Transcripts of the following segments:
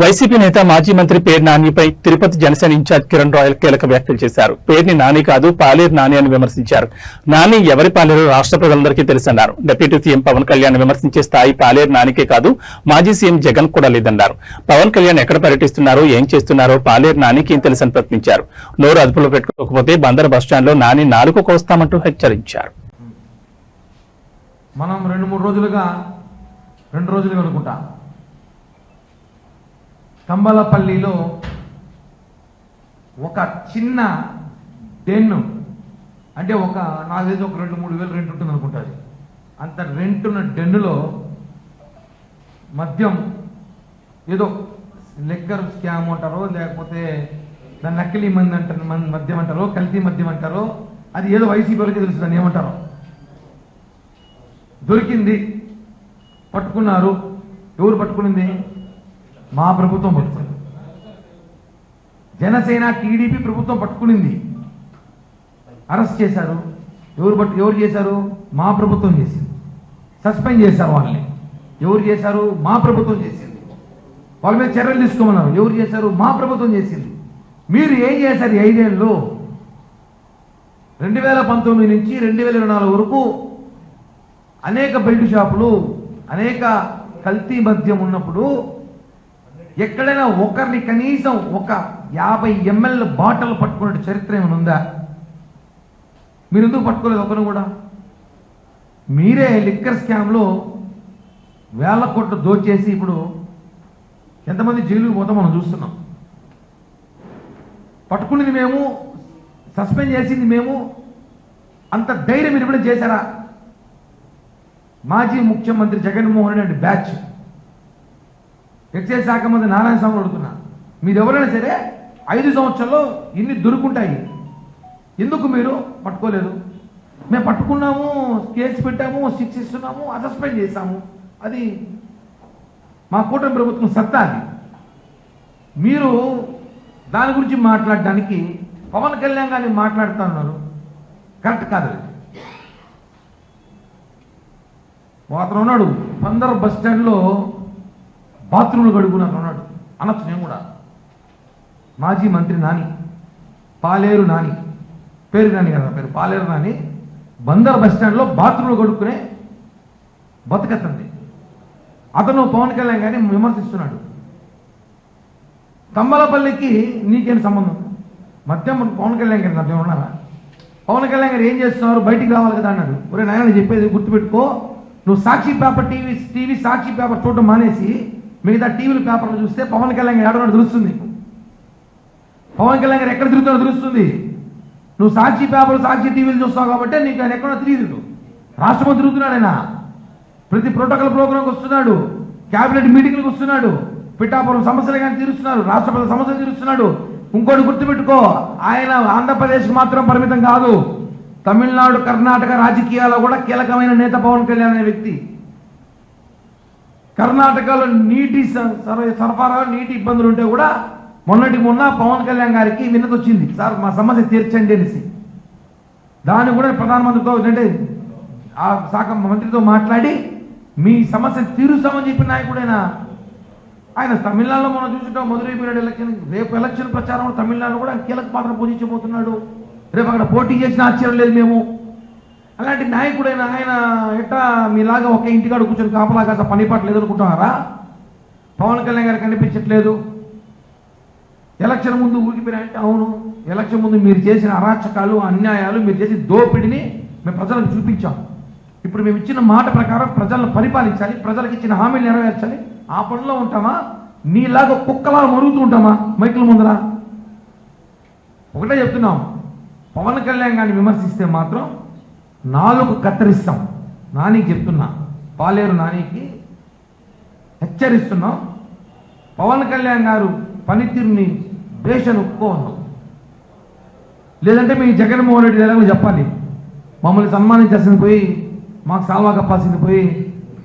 YCP నేత మాజీ మంత్రి పేర్ని నానిపై తిరుపతి జనసేన ఇన్ఛార్జ్ కిరణ్ రాయల్ కీలక వ్యాఖ్యలు చేశారు. పేర్ని నాని కాదు పాలేరు నాని అని విమర్శించారు. నాని ఎవరి పాలేరు రాష్ట్ర ప్రజలందరికీ తెలుసన్నారు. డిప్యూటీ సీఎం పవన్ కళ్యాణ్ విమర్శించే స్థాయి పాలేరు నానికే కాదు మాజీ సీఎం జగన్ కూడా లేదన్నారు. పవన్ కళ్యాణ్ ఎక్కడ పర్యటిస్తున్నారో ఏం చేస్తున్నారో పాలేరు నానికి ఏం తెలుసని ప్రశ్నించారు. నోరు అదుపులో పెట్టుకోకపోతే బందర్ బస్టాండ్లో నాని నాలుగు కోస్తామంటూ హెచ్చరించారు. మనం రెండు రోజులుగా అనుకుంటా కంబలపల్లిలో ఒక చిన్న డెన్ను అంటే నాకు తెలిసి ఒక 2-3 వేలు రెంట్ ఉంటుంది అనుకుంటుంది. అంత రెంట్ ఉన్న డెన్నులో మద్యం ఏదో లిక్కర్ స్కామ్ అంటారో లేకపోతే దాన్ని నకిలీ మద్యం అంటారో కల్తీ మద్యం అంటారో అది ఏదో వైసీపీ వాళ్ళకి తెలుసు దాన్ని ఏమంటారో దొరికింది, పట్టుకున్నారు. ఎవరు పట్టుకునింది? మా ప్రభుత్వం పట్టుకుంది. జనసేన టీడీపీ ప్రభుత్వం పట్టుకునింది, అరెస్ట్ చేశారు. ఎవరు చేశారు? మా ప్రభుత్వం చేసింది. సస్పెండ్ చేశారు వాళ్ళని. ఎవరు చేశారు? మా ప్రభుత్వం చేసింది. వాళ్ళ మీద చర్యలు తీసుకోమన్నారు. ఎవరు చేశారు? మా ప్రభుత్వం చేసింది. మీరు ఏం చేశారు? 5 ఏళ్ళు 2019 నుంచి 2024 వరకు అనేక బెల్ట్ షాపులు, అనేక కల్తీ మద్యం ఉన్నప్పుడు ఎక్కడైనా ఒకరిని కనీసం ఒక 50 ml బాటిల్ పట్టుకునే చరిత్ర ఏమైనా ఉందా? మీరు ఎందుకు పట్టుకోలేదు ఒకరు కూడా? మీరే లిక్కర్ స్కామ్లో వేల కోట్లు దోచేసి ఇప్పుడు ఎంతమంది జైలుకు పోతాం మనం చూస్తున్నాం. పట్టుకునేది మేము, సస్పెండ్ చేసింది మేము. అంత ధైర్యం మీరు ఇప్పుడు చేశారా? మాజీ ముఖ్యమంత్రి జగన్మోహన్ రెడ్డి బ్యాచ్ ఎక్సైజ్ శాఖ మంత్రి నారాయణ స్వామి అడుగుతున్నా, మీరు ఎవరైనా సరే 5 సంవత్సరాల్లో ఇన్ని దొరుకుంటాయి, ఎందుకు మీరు పట్టుకోలేదు? మేము పట్టుకున్నాము, కేసు పెట్టాము, శిక్ష ఇస్తున్నాము, సస్పెండ్ చేశాము. అది మా కూటమి ప్రభుత్వం సత్తా. అది మీరు దాని గురించి మాట్లాడడానికి పవన్ కళ్యాణ్ గారిని మాట్లాడుతూ ఉన్నారు. కరెక్ట్ కాదు. అతను ఉన్నాడు బందర్ బస్ స్టాండ్లో బాత్రూమ్లు కడుగున్నాను అన్నాడు. అనొచ్చు నేను కూడా. మాజీ మంత్రి నాని, పాలేరు నాని, పేరు నాని కదా పేరు, పాలేరు నాని బందర్ బస్ స్టాండ్లో బాత్రూమ్లు కడుక్కునే బతుకత్తంది. అతను పవన్ కళ్యాణ్ గారిని విమర్శిస్తున్నాడు. కంబలపల్లికి నీకేం సంబంధం? మద్యం పవన్ కళ్యాణ్ గారి మధ్య ఉన్నారా? పవన్ కళ్యాణ్ గారు ఏం చేస్తున్నారు? బయటికి రావాలి కదా అన్నాడు. ఒరే నాయన చెప్పేది గుర్తుపెట్టుకో, నువ్వు సాక్షి పేపర్ టీవీ సాక్షి పేపర్ చూడటం మానేసి మిగతా టీవీల పేపర్లు చూస్తే పవన్ కళ్యాణ్ గారు ఎక్కడున్నాడు తెలుస్తుంది. పవన్ కళ్యాణ్ గారు ఎక్కడ తిరుగుతాడో తెలుస్తుంది. నువ్వు సాక్షి పేపర్ సాక్షి టీవీలు చూస్తావు కాబట్టి నీకు ఆయన ఎక్కడో తెలియదు. రాష్ట్రంలో తిరుగుతున్నాడు ఆయన. ప్రతి ప్రోటోకాల్ ప్రోగ్రాంకి వస్తున్నాడు, క్యాబినెట్ మీటింగ్లకు వస్తున్నాడు, పిఠాపురం సమస్యలు కానీ తీరుస్తున్నాడు, రాష్ట్రపతి సమస్యలు తీరుస్తున్నాడు. ఇంకోటి గుర్తుపెట్టుకో, ఆయన ఆంధ్రప్రదేశ్కి మాత్రం పరిమితం కాదు, తమిళనాడు కర్ణాటక రాజకీయాల్లో కూడా కీలకమైన నేత పవన్ కళ్యాణ్ అనే వ్యక్తి. కర్ణాటకలో నీటి సరఫరా నీటి ఇబ్బందులు ఉంటే కూడా మొన్న పవన్ కళ్యాణ్ గారికి విన్నతి వచ్చింది, సార్ మా సమస్య తీర్చండి అనేసి. దాన్ని కూడా ప్రధానమంత్రితో అంటే ఆ శాఖ మంత్రితో మాట్లాడి మీ సమస్య తీరుస్తామని చెప్పిన నాయకుడైనా ఆయన. తమిళనాడులో మనం చూసుకుంటాం, మదురై పీరియడ్ ఎలక్షన్, రేపు ఎలక్షన్ ప్రచారం తమిళనాడు కూడా కీలక పాత్ర పోషించబోతున్నాడు. రేపు అక్కడ పోటీ చేసిన ఆశ్చర్యం లేదు మేము. అలాంటి నాయకుడైన ఆయన ఎట్టా మీలాగా ఒక ఇంటికాడ కూర్చొని కాపలాగా పని పాట లేదనుకుంటున్నారా? పవన్ కళ్యాణ్ గారు కనిపించట్లేదు. ఎలక్షన్ ముందు ఊరికిపోయినాయంటే అవును, ఎలక్షన్ ముందు మీరు చేసిన అరాచకాలు, అన్యాయాలు, మీరు చేసిన దోపిడిని మేము ప్రజలకు చూపించాం. ఇప్పుడు మేము ఇచ్చిన మాట ప్రకారం ప్రజలను పరిపాలించాలి, ప్రజలకు ఇచ్చిన హామీలు నెరవేర్చాలి. ఆ పనిలో ఉంటామా? నీలాగా కుక్కలా మరుగుతూ ఉంటామా మైకుల ముందర? ఒకటే చెప్తున్నాం, పవన్ కళ్యాణ్ గారిని విమర్శిస్తే మాత్రం 4 కత్తిరిస్తాం. నానికి చెప్తున్నా, పాలేరు నానికి హెచ్చరిస్తున్నాం. పవన్ కళ్యాణ్ గారు పనితీరుని దేశాన్ని ఒప్పుకోవద్దు. లేదంటే మీ జగన్మోహన్ రెడ్డి ఎలాగో చెప్పాలి, మమ్మల్ని సన్మానించాల్సింది పోయి మాకు సాల్వా కప్పాల్సింది పోయి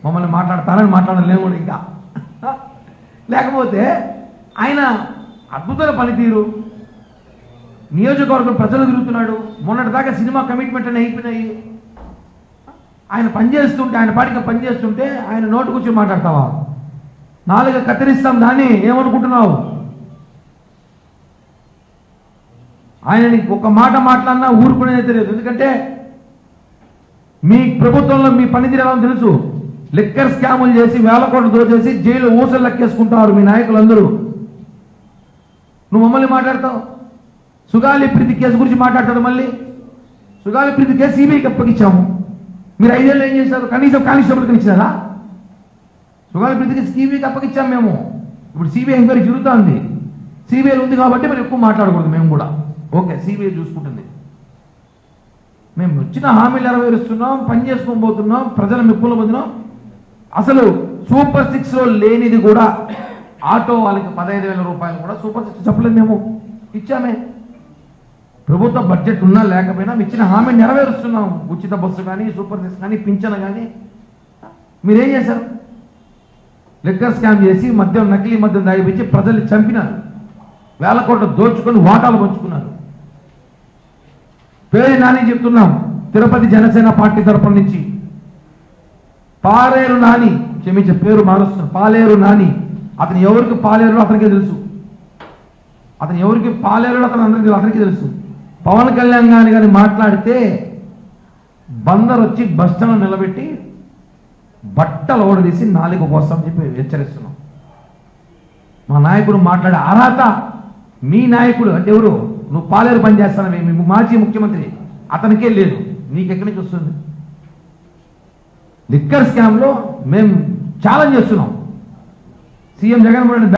మమ్మల్ని మాట్లాడతారని మాట్లాడలేము కూడా ఇంకా. లేకపోతే ఆయన అద్భుతమైన పనితీరు, నియోజకవర్గం ప్రజలు తిరుగుతున్నాడు. మొన్నటిదాకా సినిమా కమిట్మెంట్ అని అయిపోయినాయి. ఆయన పనిచేస్తుంటే, ఆయన పాటికి పనిచేస్తుంటే ఆయన నోటు కూర్చొని మాట్లాడతావా? నాలుగ కత్తిరిస్తాం దాన్ని ఏమనుకుంటున్నావు? ఆయనని ఒక మాట మాట్లాడినా ఊరుకునేది తెలియదు. ఎందుకంటే మీ ప్రభుత్వంలో మీ పనితీరు ఎలా ఉందో తెలుసు. లిక్కర్ స్కాములు చేసి వేల కోట్లు దోచేసి జైలు ఊసలు లెక్కేసుకుంటారు మీ నాయకులందరూ. నువ్వు మమ్మల్ని మాట్లాడతావు. సుగాలి ప్రీతి కేసు గురించి మాట్లాడతాడు. మళ్ళీ సుగాలి ప్రీతి కేసు సిబిఐకి అప్పగించాము. మీరు 5 ఏళ్ళు ఏం చేశారు? కనీసం కానిస్టేబుల్కి ఇచ్చినారా? సుగాలి ప్రీతి కేసు సిబిఐకి అప్పగించాము మేము. ఇప్పుడు సిబిఐ ఎంక్వైరీ జరుగుతుంది. సిబిఐ ఉంది కాబట్టి మీరు ఎక్కువ మాట్లాడకూడదు. మేము కూడా ఓకే, సిబిఐ చూసుకుంటుంది. మేము వచ్చిన హామీలు నెరవేరుస్తున్నాం, పని చేసుకొని పోతున్నాం, ప్రజల మెప్పులు పొందినాం. అసలు సూపర్ 6లో లేనిది కూడా ఆటో వాళ్ళకి 15,000 రూపాయలు కూడా సూపర్ 6 చెప్పలేదు. మేము ఇచ్చామే. ప్రభుత్వ బడ్జెట్ ఉన్నా లేకపోయినా ఇచ్చిన హామీ నెరవేరుస్తున్నాం. ఉచిత బస్సు కానీ, సూపర్ 6 కానీ, పింఛన్ కానీ. మీరేం చేశారు? లిక్కర్ స్కామ్ చేసి మద్యం, నకిలీ మద్యం దాగిపించి ప్రజల్ని చంపినారు. వేల కోట్లు దోచుకొని వాటాలు పంచుకున్నారు. పేరు నాని చెప్తున్నాం, తిరుపతి జనసేన పార్టీ తరపున నుంచి పాలేరు నాని, క్షమించే పేరు మారుస్తున్నారు, పాలేరు నాని. అతను ఎవరికి పాలేరు అతనికే తెలుసు. అతను ఎవరికి పాలేరు అతనికి తెలుసు. పవన్ కళ్యాణ్ గాని కానీ మాట్లాడితే బందర్ వచ్చి బస్టాండ్ నిలబెట్టి బట్టలు ఓడదీసి నాలుగు కోసం చెప్పి హెచ్చరిస్తున్నాం. మా నాయకుడు మాట్లాడే అర్హత మీ నాయకుడు అంటే ఎవరు? నువ్వు పాలేరు పని చేస్తానని మీ మాజీ ముఖ్యమంత్రి అతనికే లేదు. నీకెక్కడి నుంచి వస్తుంది? లిక్కర్ స్కామ్లో మేము ఛాలెంజ్ చేస్తున్నాం. సీఎం జగన్మోహన్ రెడ్డి